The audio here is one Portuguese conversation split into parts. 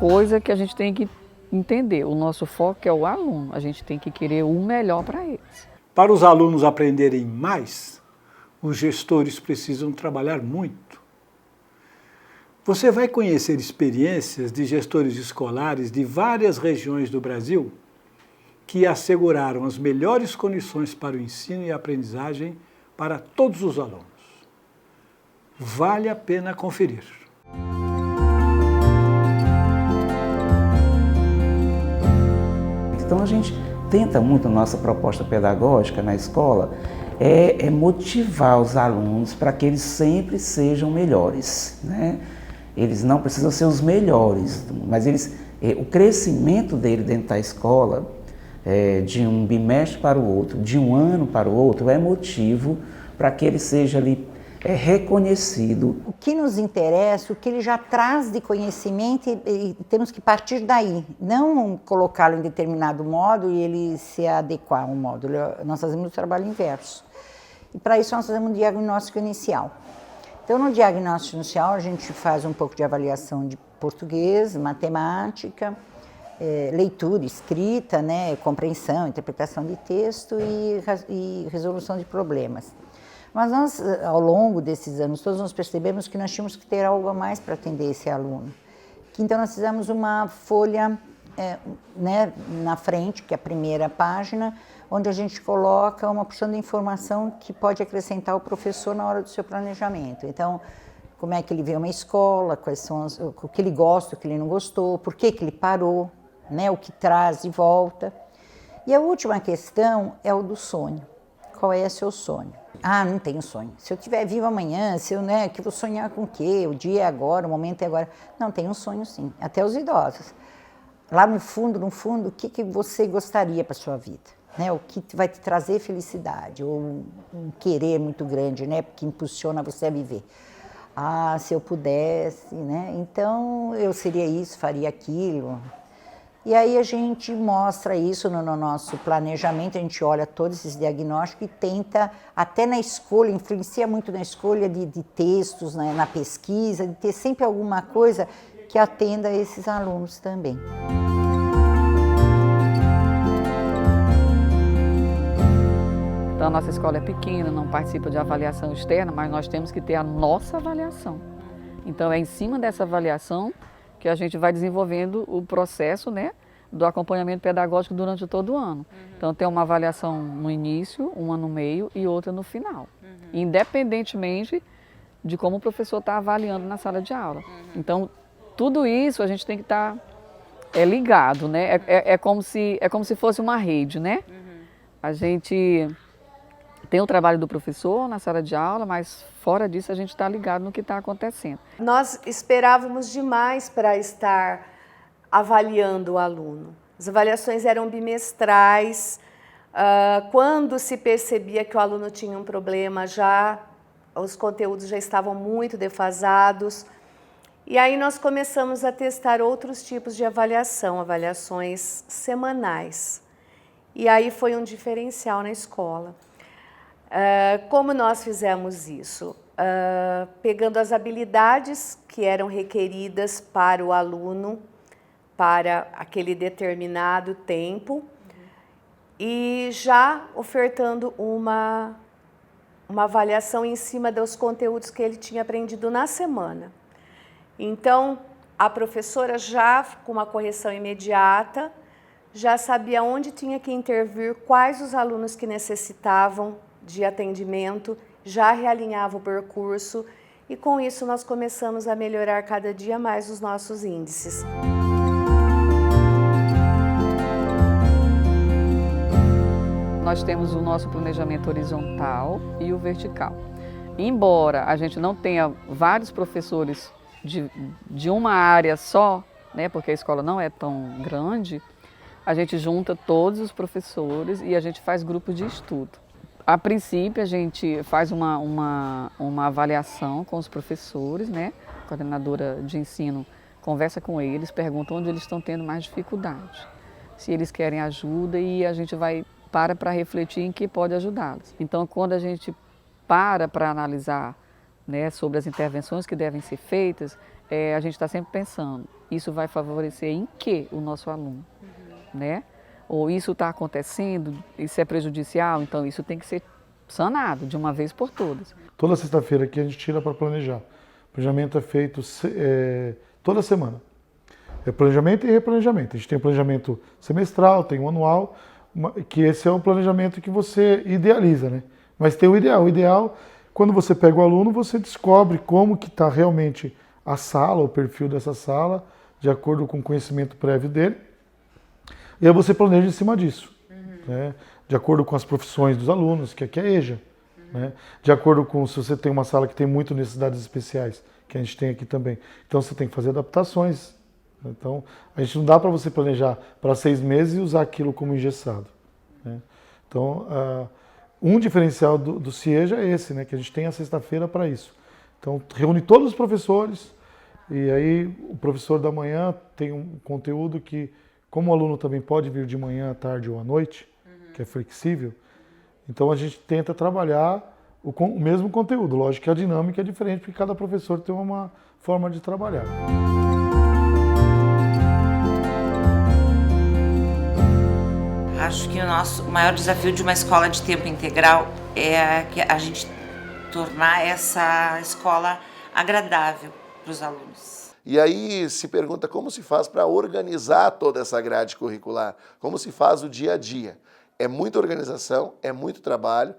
coisa que a gente tem que entender. O nosso foco é o aluno, a gente tem que querer o melhor para eles. Para os alunos aprenderem mais, os gestores precisam trabalhar muito. Você vai conhecer experiências de gestores escolares de várias regiões do Brasil que asseguraram as melhores condições para o ensino e aprendizagem para todos os alunos. Vale a pena conferir. Então a gente tenta muito, nossa proposta pedagógica na escola, é motivar os alunos para que eles sempre sejam melhores, né? Eles não precisam ser os melhores, mas o crescimento dele dentro da escola, de um bimestre para o outro, de um ano para o outro, é motivo para que ele seja ali reconhecido. O que nos interessa, o que ele já traz de conhecimento e temos que partir daí, não colocá-lo em determinado modo e ele se adequar a um modo. Nós fazemos o trabalho inverso. E para isso nós fazemos um diagnóstico inicial. Então no diagnóstico inicial a gente faz um pouco de avaliação de português, matemática, leitura, escrita, né, compreensão, interpretação de texto e resolução de problemas. Mas nós, ao longo desses anos todos, nós percebemos que nós tínhamos que ter algo a mais para atender esse aluno. Então nós fizemos uma folha né, na frente, que é a primeira página, onde a gente coloca uma porção de informação que pode acrescentar o professor na hora do seu planejamento. Então, como é que ele vê uma escola, quais são o que ele gosta, o que ele não gostou, por que ele parou, né, o que traz de volta. E a última questão é o do sonho. Qual é seu sonho? Ah, não tenho sonho. Se eu estiver vivo amanhã, que eu vou sonhar com o quê? O dia é agora, o momento é agora. Não, tenho um sonho sim, até os idosos. Lá no fundo, o que você gostaria para a sua vida? Né? O que vai te trazer felicidade, ou um querer muito grande, né? Que impulsiona você a viver. Ah, se eu pudesse, né? Então eu seria isso, faria aquilo. E aí a gente mostra isso no nosso planejamento, a gente olha todos esses diagnósticos e tenta, até na escolha, influencia muito na escolha de textos, né, na pesquisa, de ter sempre alguma coisa que atenda a esses alunos também. Então a nossa escola é pequena, não participa de avaliação externa, mas nós temos que ter a nossa avaliação. Então é em cima dessa avaliação que a gente vai desenvolvendo o processo, né, do acompanhamento pedagógico durante todo o ano. Então tem uma avaliação no início, uma no meio e outra no final, independentemente de como o professor está avaliando na sala de aula. Então tudo isso a gente tem que estar ligado, né? É como se fosse uma rede, né? A gente tem o trabalho do professor na sala de aula, mas fora disso a gente está ligado no que está acontecendo. Nós esperávamos demais para estar avaliando o aluno. As avaliações eram bimestrais. Quando se percebia que o aluno tinha um problema, os conteúdos já estavam muito defasados. E aí nós começamos a testar outros tipos de avaliação, avaliações semanais. E aí foi um diferencial na escola. Como nós fizemos isso? Pegando as habilidades que eram requeridas para o aluno, para aquele determinado tempo, e já ofertando uma avaliação em cima dos conteúdos que ele tinha aprendido na semana. Então, a professora já, com uma correção imediata, já sabia onde tinha que intervir, quais os alunos que necessitavam de atendimento, já realinhava o percurso e com isso nós começamos a melhorar cada dia mais os nossos índices. Nós temos o nosso planejamento horizontal e o vertical. Embora a gente não tenha vários professores de uma área só, né, porque a escola não é tão grande, a gente junta todos os professores e a gente faz grupos de estudo. A princípio, a gente faz uma avaliação com os professores, né? A coordenadora de ensino conversa com eles, pergunta onde eles estão tendo mais dificuldade, se eles querem ajuda e a gente para refletir em que pode ajudá-los. Então, quando a gente para analisar, né, sobre as intervenções que devem ser feitas, a gente está sempre pensando, isso vai favorecer em que o nosso aluno, né? Ou isso está acontecendo, isso é prejudicial, então isso tem que ser sanado de uma vez por todas. Toda sexta-feira aqui a gente tira para planejar. O planejamento é feito toda semana. É planejamento e replanejamento. A gente tem o planejamento semestral, tem o anual, que esse é o planejamento que você idealiza, né? Mas tem o ideal. O ideal, quando você pega o aluno, você descobre como que está realmente a sala, o perfil dessa sala, de acordo com o conhecimento prévio dele. E aí você planeja em cima disso, né? De acordo com as profissões dos alunos, que aqui é EJA, né? De acordo com se você tem uma sala que tem muito necessidades especiais, que a gente tem aqui também. Então você tem que fazer adaptações. Então a gente não dá para você planejar para 6 meses e usar aquilo como engessado, né? Então um diferencial do CIEJA é esse, né? Que a gente tem a sexta-feira para isso. Então reúne todos os professores e aí o professor da manhã tem um conteúdo que, como o aluno também pode vir de manhã, à tarde ou à noite, que é flexível, então a gente tenta trabalhar o mesmo conteúdo. Lógico que a dinâmica é diferente, porque cada professor tem uma forma de trabalhar. Acho que o maior desafio de uma escola de tempo integral é que a gente tornar essa escola agradável para os alunos. E aí se pergunta como se faz para organizar toda essa grade curricular, como se faz o dia a dia. É muita organização, é muito trabalho,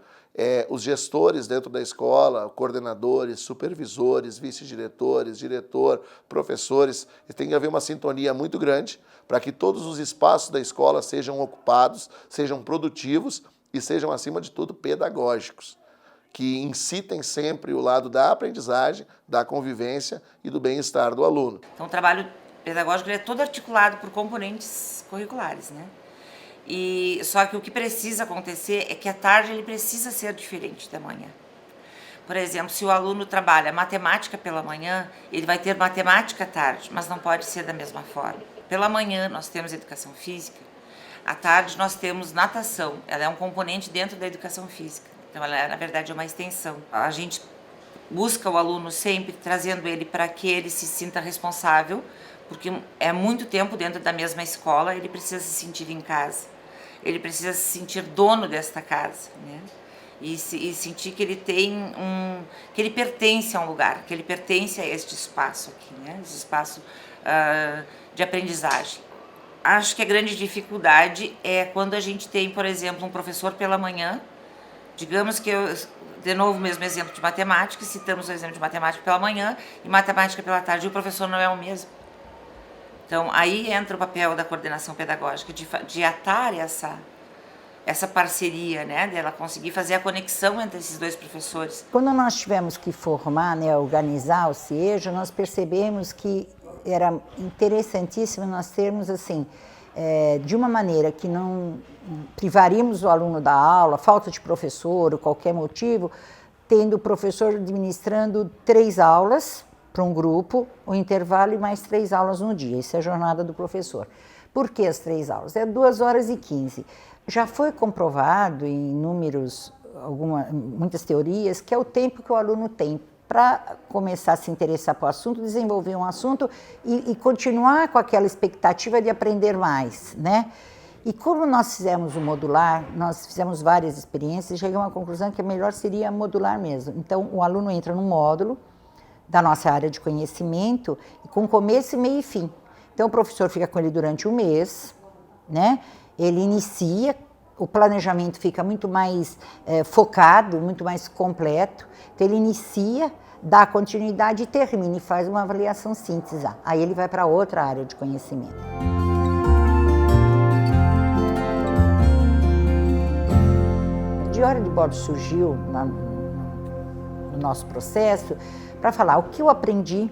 os gestores dentro da escola, coordenadores, supervisores, vice-diretores, diretor, professores, tem que haver uma sintonia muito grande para que todos os espaços da escola sejam ocupados, sejam produtivos e sejam, acima de tudo, pedagógicos, que incitem sempre o lado da aprendizagem, da convivência e do bem-estar do aluno. Então o trabalho pedagógico é todo articulado por componentes curriculares, né? E só que o que precisa acontecer é que à tarde ele precisa ser diferente da manhã. Por exemplo, se o aluno trabalha matemática pela manhã, ele vai ter matemática à tarde, mas não pode ser da mesma forma. Pela manhã nós temos educação física, à tarde nós temos natação, ela é um componente dentro da educação física. Então ela, na verdade, é uma extensão. A gente busca o aluno sempre trazendo ele para que ele se sinta responsável, porque é muito tempo dentro da mesma escola, ele precisa se sentir em casa. Ele precisa se sentir dono desta casa, né? E sentir que ele tem que ele pertence a um lugar, que ele pertence a este espaço aqui, né? Esse espaço de aprendizagem. Acho que a grande dificuldade é quando a gente tem, por exemplo, um professor pela manhã, digamos que de novo o mesmo exemplo de matemática, citamos o exemplo de matemática pela manhã e matemática pela tarde, e o professor não é o mesmo. Então, aí entra o papel da coordenação pedagógica, de atar essa parceria, né, dela conseguir fazer a conexão entre esses dois professores. Quando nós tivemos que formar, né, organizar o CIEJA, nós percebemos que era interessantíssimo nós termos, assim, de uma maneira que não privaríamos o aluno da aula, falta de professor ou qualquer motivo, tendo o professor administrando 3 aulas, para um grupo, o intervalo e mais 3 aulas no dia. Isso é a jornada do professor. Por que as 3 aulas? É 2h15. Já foi comprovado em muitas teorias, que é o tempo que o aluno tem para começar a se interessar por o assunto, desenvolver um assunto e continuar com aquela expectativa de aprender mais, né? E como nós fizemos o modular, nós fizemos várias experiências e chegamos à conclusão que a melhor seria modular mesmo. Então, o aluno entra no módulo da nossa área de conhecimento, com começo, meio e fim. Então, o professor fica com ele durante 1 mês, né? Ele inicia, o planejamento fica muito mais focado, muito mais completo. Então, ele inicia, dá continuidade e termina e faz uma avaliação síntese. Aí ele vai para outra área de conhecimento. A diário de bordo surgiu no nosso processo para falar o que eu aprendi,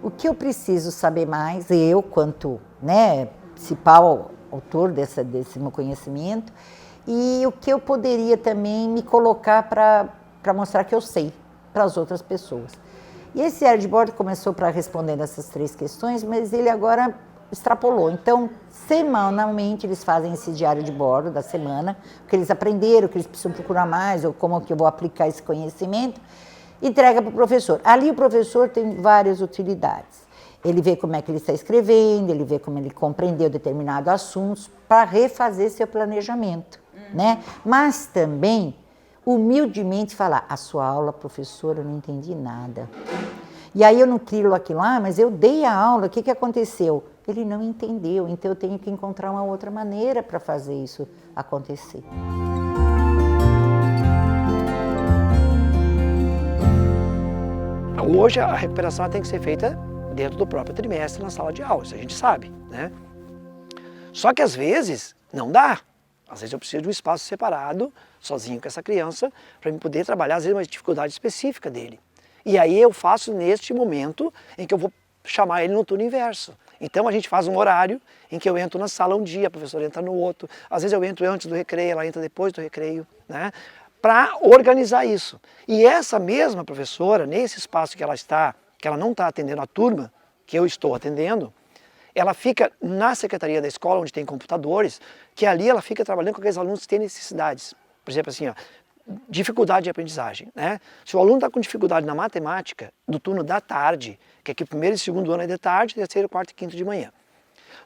o que eu preciso saber mais, eu quanto, né, principal autor desse meu conhecimento, e o que eu poderia também me colocar para mostrar que eu sei para as outras pessoas. E esse diário de bordo começou para responder essas 3 questões, mas ele agora extrapolou. Então, semanalmente eles fazem esse diário de bordo da semana, o que eles aprenderam, o que eles precisam procurar mais, ou como que eu vou aplicar esse conhecimento, entrega para o professor. Ali o professor tem várias utilidades. Ele vê como é que ele está escrevendo, ele vê como ele compreendeu determinados assuntos para refazer seu planejamento, né? Mas também, humildemente, falar, a sua aula, professora, eu não entendi nada. E aí eu não crio aquilo lá, mas eu dei a aula, o que aconteceu? Ele não entendeu, então eu tenho que encontrar uma outra maneira para fazer isso acontecer. Hoje a recuperação tem que ser feita dentro do próprio trimestre na sala de aula, isso a gente sabe, né? Só que às vezes não dá. Às vezes eu preciso de um espaço separado, sozinho com essa criança, para eu poder trabalhar, às vezes, uma dificuldade específica dele. E aí eu faço neste momento em que eu vou chamar ele no turno inverso. Então a gente faz um horário em que eu entro na sala um dia, a professora entra no outro. Às vezes eu entro antes do recreio, ela entra depois do recreio, né? Para organizar isso. E essa mesma professora, nesse espaço que ela está, que ela não está atendendo a turma, que eu estou atendendo, ela fica na secretaria da escola, onde tem computadores, que ali ela fica trabalhando com aqueles alunos que têm necessidades. Por exemplo, assim, ó, dificuldade de aprendizagem, né? Se o aluno está com dificuldade na matemática, do turno da tarde, que aqui o primeiro e segundo ano é de tarde, terceiro, quarto e quinto de manhã.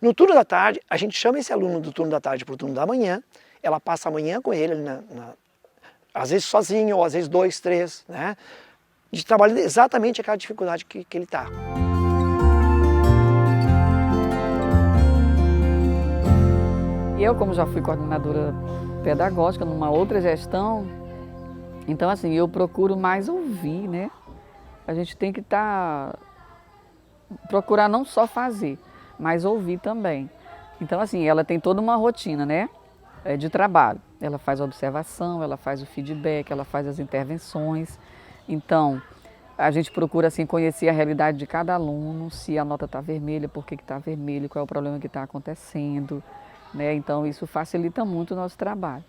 No turno da tarde, a gente chama esse aluno do turno da tarde para o turno da manhã, ela passa a manhã com ele, às vezes sozinho, ou às vezes 2, 3, né? De trabalhar exatamente aquela dificuldade que ele está. E eu, como já fui coordenadora pedagógica numa outra gestão, então assim, eu procuro mais ouvir, né? A gente tem que procurar não só fazer, mas ouvir também. Então assim, ela tem toda uma rotina, né? De trabalho. Ela faz a observação, ela faz o feedback, ela faz as intervenções. Então, a gente procura assim, conhecer a realidade de cada aluno, se a nota está vermelha, por que está vermelha, qual é o problema que está acontecendo, né? Então, isso facilita muito o nosso trabalho.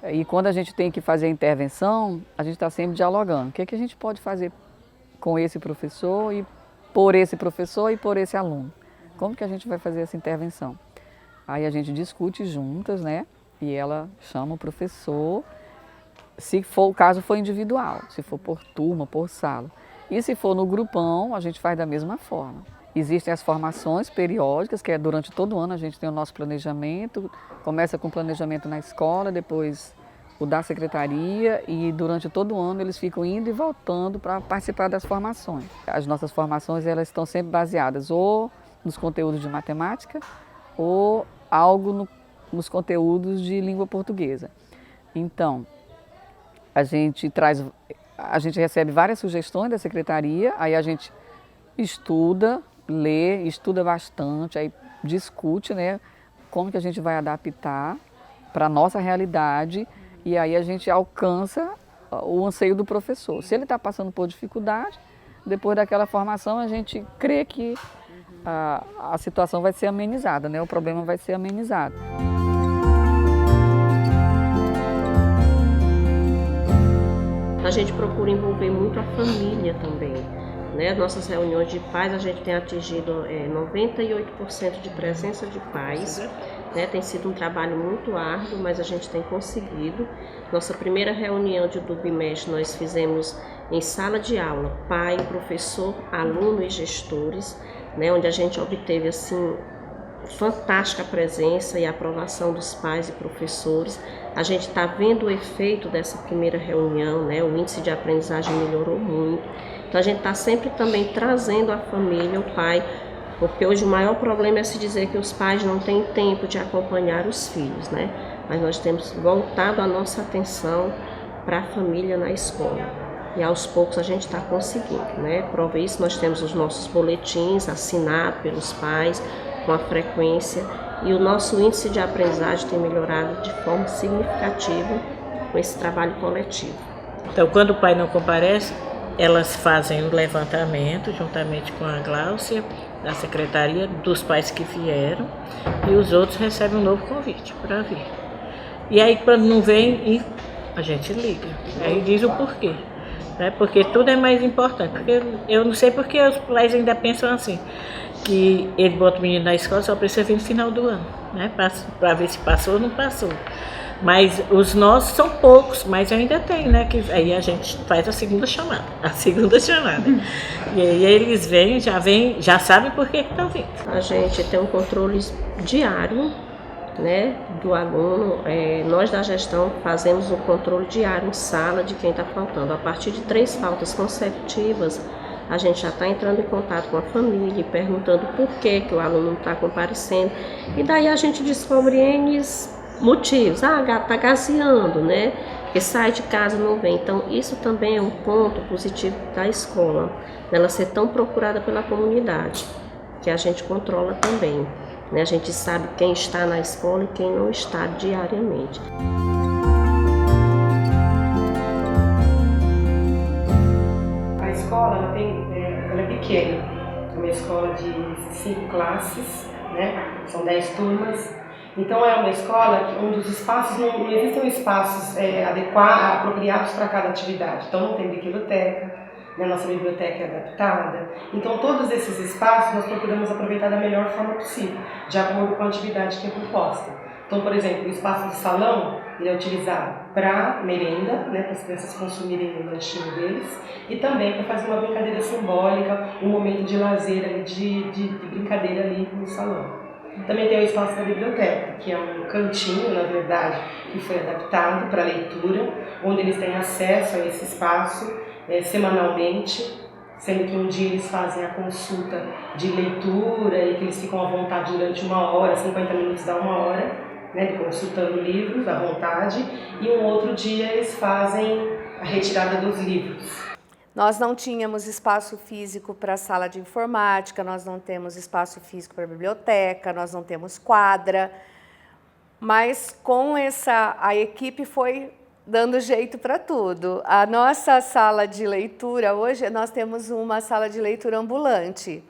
E quando a gente tem que fazer a intervenção, a gente está sempre dialogando. O que a gente pode fazer com esse professor e por esse aluno? Como que a gente vai fazer essa intervenção? Aí a gente discute juntas, né? E ela chama o professor, se for o caso for individual, se for por turma, por sala. E se for no grupão, a gente faz da mesma forma. Existem as formações periódicas, que é durante todo o ano a gente tem o nosso planejamento, começa com o planejamento na escola, depois o da secretaria e durante todo o ano eles ficam indo e voltando para participar das formações. As nossas formações elas estão sempre baseadas ou nos conteúdos de matemática ou algo nos conteúdos de língua portuguesa. Então, a gente recebe várias sugestões da secretaria, aí a gente estuda, lê, estuda bastante, aí discute, né, como que a gente vai adaptar para a nossa realidade e aí a gente alcança o anseio do professor. Se ele está passando por dificuldade, depois daquela formação a gente crê que a situação vai ser amenizada, né, o problema vai ser amenizado. A gente procura envolver muito a família também, né? Nossas reuniões de pais, a gente tem atingido 98% de presença de pais, né? Tem sido um trabalho muito árduo, mas a gente tem conseguido. Nossa primeira reunião do bimestre nós fizemos em sala de aula, pai, professor, aluno e gestores, né? Onde a gente obteve assim fantástica presença e aprovação dos pais e professores. A gente está vendo o efeito dessa primeira reunião, né? O índice de aprendizagem melhorou muito. Então a gente está sempre também trazendo a família, o pai, porque hoje o maior problema é se dizer que os pais não têm tempo de acompanhar os filhos, né? Mas nós temos voltado a nossa atenção para a família na escola. E aos poucos a gente está conseguindo, né? Prova isso, nós temos os nossos boletins assinados pelos pais, com a frequência, e o nosso índice de aprendizagem tem melhorado de forma significativa com esse trabalho coletivo. Então, quando o pai não comparece, elas fazem um levantamento juntamente com a Gláucia, da secretaria, dos pais que vieram, e os outros recebem um novo convite para vir. E aí, quando não vem, a gente liga, aí diz o porquê. Né? Porque tudo é mais importante, porque eu não sei porque os pais ainda pensam assim, que ele bota o menino na escola só precisa vir no final do ano, né? Para ver se passou ou não passou. Mas os nossos são poucos, mas ainda tem, né? Que aí a gente faz a segunda chamada. E aí eles vêm, já sabem por que estão vindo. A gente tem um controle diário, né, do aluno. Nós da gestão fazemos um controle diário em sala de quem está faltando. A partir de 3 faltas consecutivas, a gente já está entrando em contato com a família, perguntando por que o aluno não está comparecendo. E daí a gente descobre N motivos. Está gaseando, né? Que sai de casa e não vem. Então, isso também é um ponto positivo da escola, dela ser tão procurada pela comunidade, que a gente controla também, né? A gente sabe quem está na escola e quem não está diariamente. A escola ela é pequena, é uma escola de 5 classes, né? São 10 turmas. Então é uma escola onde os espaços, não existem espaços apropriados para cada atividade. Então não tem biblioteca, né? Nossa biblioteca é adaptada. Então todos esses espaços nós procuramos aproveitar da melhor forma possível, de acordo com a atividade que é proposta. Então, por exemplo, o espaço de salão ele é utilizado para merenda, né? Para as crianças consumirem o lanchinho deles, e também para fazer uma brincadeira simbólica, um momento de lazer, ali, de brincadeira ali no salão. Também tem o espaço da biblioteca, que é um cantinho, na verdade, que foi adaptado para leitura, onde eles têm acesso a esse espaço semanalmente, sendo que um dia eles fazem a consulta de leitura e que eles ficam à vontade durante 1 hora, 50 minutos dá 1 hora, né, consultando livros à vontade, e um outro dia eles fazem a retirada dos livros. Nós não tínhamos espaço físico para a sala de informática, nós não temos espaço físico para a biblioteca, nós não temos quadra, mas com a equipe foi dando jeito para tudo. A nossa sala de leitura, hoje nós temos uma sala de leitura ambulante.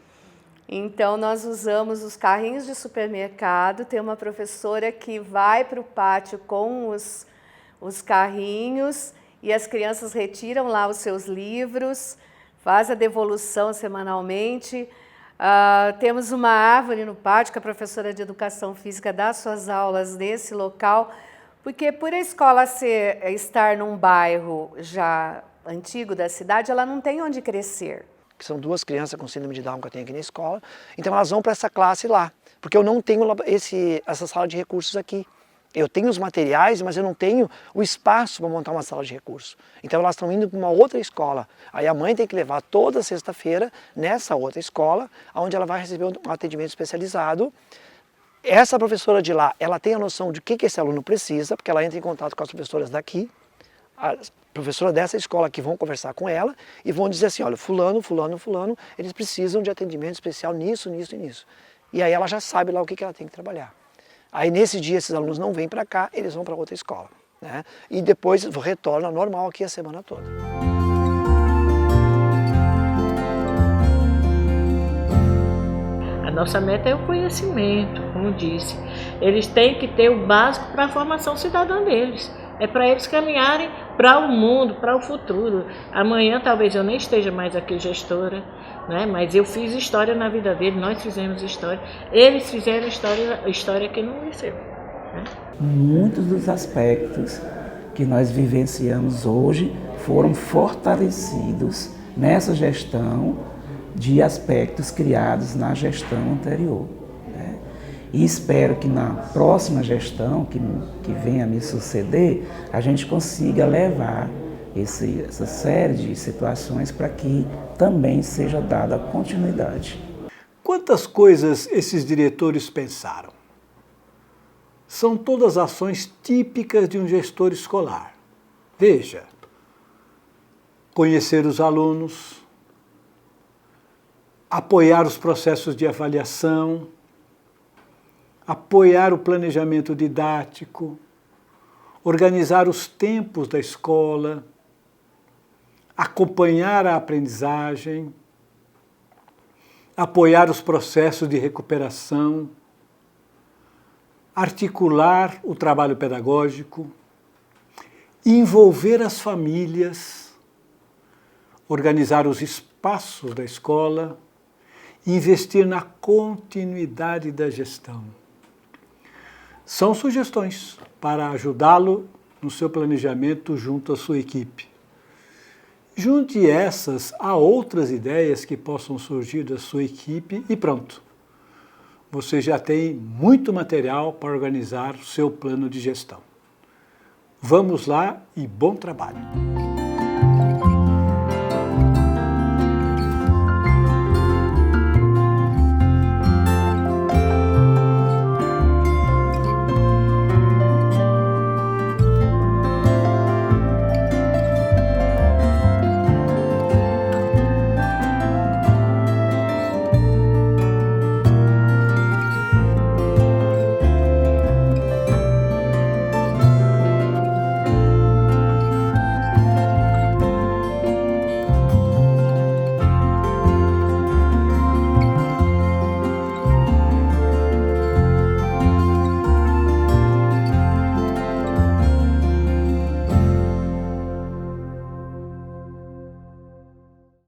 Então nós usamos os carrinhos de supermercado, tem uma professora que vai para o pátio com os carrinhos, e as crianças retiram lá os seus livros, faz a devolução semanalmente. Temos uma árvore no pátio, que a professora de educação física dá suas aulas nesse local, porque por a escola estar num bairro já antigo da cidade, ela não tem onde crescer. Que são 2 crianças com síndrome de Down que eu tenho aqui na escola, então elas vão para essa classe lá, porque eu não tenho essa sala de recursos aqui. Eu tenho os materiais, mas eu não tenho o espaço para montar uma sala de recursos. Então elas estão indo para uma outra escola. Aí a mãe tem que levar toda sexta-feira nessa outra escola, onde ela vai receber um atendimento especializado. Essa professora de lá, ela tem a noção de que esse aluno precisa, porque ela entra em contato com as professoras daqui, a professora dessa escola que vão conversar com ela e vão dizer assim, olha, fulano, fulano, fulano, eles precisam de atendimento especial nisso, nisso e nisso. E aí ela já sabe lá o que ela tem que trabalhar. Aí nesse dia esses alunos não vêm para cá, eles vão para outra escola, né? E depois retorna normal aqui a semana toda. A nossa meta é o conhecimento, como disse. Eles têm que ter o básico para a formação cidadã deles. É para eles caminharem para o mundo, para o futuro. Amanhã talvez eu nem esteja mais aqui gestora, né? Mas eu fiz história na vida deles, nós fizemos história, eles fizeram história aqui no liceu. Né? Muitos dos aspectos que nós vivenciamos hoje foram fortalecidos nessa gestão de aspectos criados na gestão anterior. Né? E espero que na próxima gestão, que venha a me suceder, a gente consiga levar essa série de situações para que também seja dada continuidade. Quantas coisas esses diretores pensaram? São todas ações típicas de um gestor escolar. Veja, conhecer os alunos, apoiar os processos de avaliação, apoiar o planejamento didático, organizar os tempos da escola, acompanhar a aprendizagem, apoiar os processos de recuperação, articular o trabalho pedagógico, envolver as famílias, organizar os espaços da escola, investir na continuidade da gestão. São sugestões. para ajudá-lo no seu planejamento junto à sua equipe. Junte essas a outras ideias que possam surgir da sua equipe e pronto. Você já tem muito material para organizar o seu plano de gestão. Vamos lá e bom trabalho!